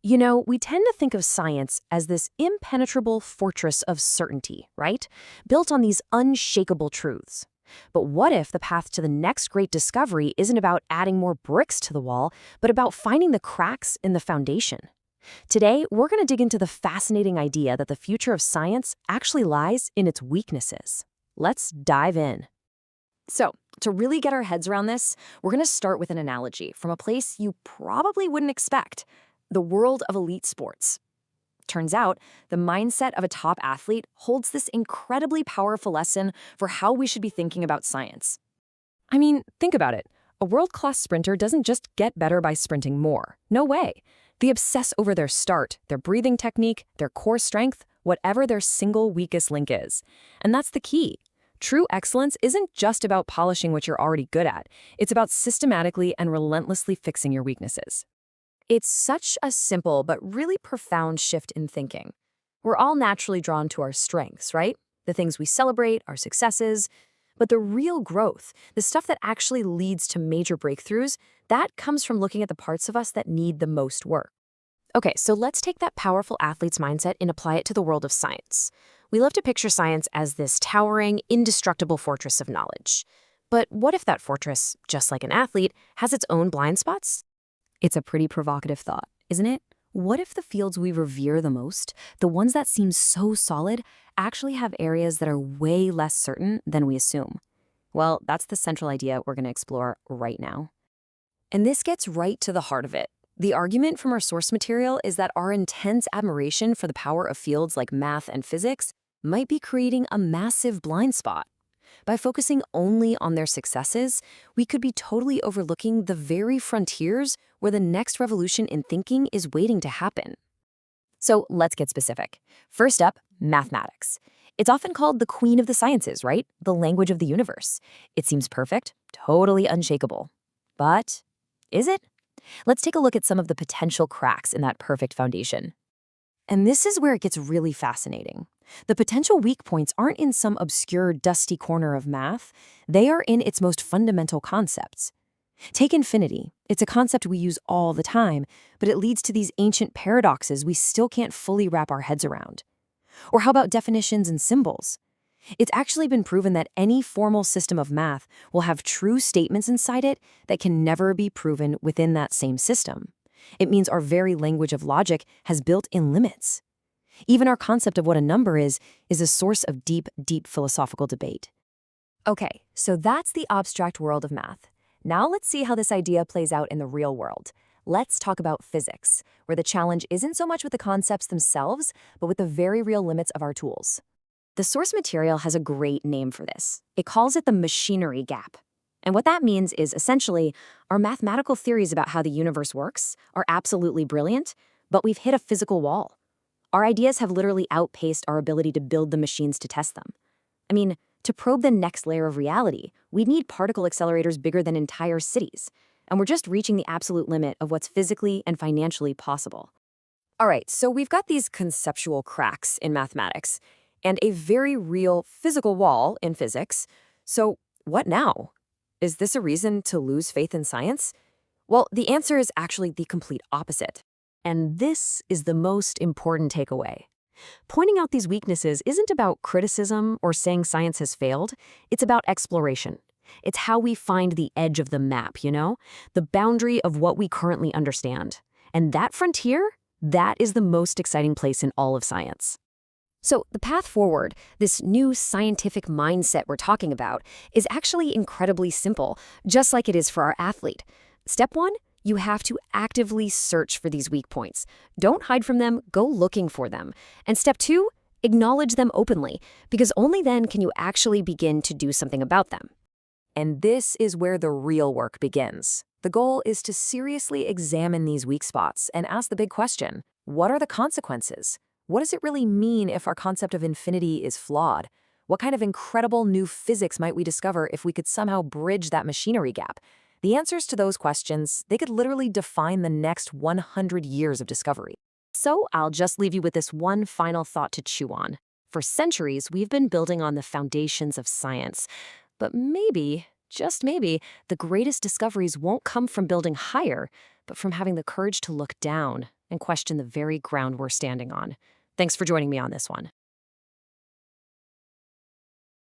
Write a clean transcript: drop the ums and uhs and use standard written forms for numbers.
You know, we tend to think of science as this impenetrable fortress of certainty, right? Built on these unshakable truths. But what if the path to the next great discovery isn't about adding more bricks to the wall, but about finding the cracks in the foundation? Today, we're going to dig into the fascinating idea that the future of science actually lies in its weaknesses. Let's dive in. So, to really get our heads around this, we're going to start with an analogy from a place you probably wouldn't expect: the world of elite sports. Turns out, the mindset of a top athlete holds this incredibly powerful lesson for how we should be thinking about science. I mean, think about it. A world-class sprinter doesn't just get better by sprinting more. No way. They obsess over their start, their breathing technique, their core strength, whatever their single weakest link is. And that's the key. True excellence isn't just about polishing what you're already good at. It's about systematically and relentlessly fixing your weaknesses. It's such a simple but really profound shift in thinking. We're all naturally drawn to our strengths, right? The things we celebrate, our successes. But the real growth, the stuff that actually leads to major breakthroughs, that comes from looking at the parts of us that need the most work. Okay, so let's take that powerful athlete's mindset and apply it to the world of science. We love to picture science as this towering, indestructible fortress of knowledge. But what if that fortress, just like an athlete, has its own blind spots? It's a pretty provocative thought, isn't it? What if the fields we revere the most, the ones that seem so solid, actually have areas that are way less certain than we assume? Well, that's the central idea we're going to explore right now. And this gets right to the heart of it. The argument from our source material is that our intense admiration for the power of fields like math and physics might be creating a massive blind spot. By focusing only on their successes, we could be totally overlooking the very frontiers where the next revolution in thinking is waiting to happen. So let's get specific. First up, mathematics. It's often called the queen of the sciences, right? The language of the universe. It seems perfect, totally unshakable. But is it? Let's take a look at some of the potential cracks in that perfect foundation. And this is where it gets really fascinating. The potential weak points aren't in some obscure, dusty corner of math. They are in its most fundamental concepts. Take infinity. It's a concept we use all the time, but it leads to these ancient paradoxes we still can't fully wrap our heads around. Or how about definitions and symbols? It's actually been proven that any formal system of math will have true statements inside it that can never be proven within that same system. It means our very language of logic has built-in limits. Even our concept of what a number is a source of deep, deep philosophical debate. Okay, so that's the abstract world of math. Now let's see how this idea plays out in the real world. Let's talk about physics, where the challenge isn't so much with the concepts themselves, but with the very real limits of our tools. The source material has a great name for this. It calls it the machinery gap. And what that means is essentially our mathematical theories about how the universe works are absolutely brilliant, but we've hit a physical wall. Our ideas have literally outpaced our ability to build the machines to test them. I mean, to probe the next layer of reality, we'd need particle accelerators bigger than entire cities. And we're just reaching the absolute limit of what's physically and financially possible. All right, so we've got these conceptual cracks in mathematics and a very real physical wall in physics. So what now? Is this a reason to lose faith in science? Well, the answer is actually the complete opposite. And this is the most important takeaway. Pointing out these weaknesses isn't about criticism or saying science has failed. It's about exploration. It's how we find the edge of the map, you know? The boundary of what we currently understand. And that frontier, that is the most exciting place in all of science. So the path forward, this new scientific mindset we're talking about, is actually incredibly simple, just like it is for our athlete. Step one, you have to actively search for these weak points. Don't hide from them, go looking for them. And step two, acknowledge them openly, because only then can you actually begin to do something about them. And this is where the real work begins. The goal is to seriously examine these weak spots and ask the big question: what are the consequences? What does it really mean if our concept of infinity is flawed? What kind of incredible new physics might we discover if we could somehow bridge that machinery gap? The answers to those questions, they could literally define the next 100 years of discovery. So I'll just leave you with this one final thought to chew on. For centuries, we've been building on the foundations of science. But maybe, just maybe, the greatest discoveries won't come from building higher, but from having the courage to look down. and question the very ground we're standing on. Thanks for joining me on this one.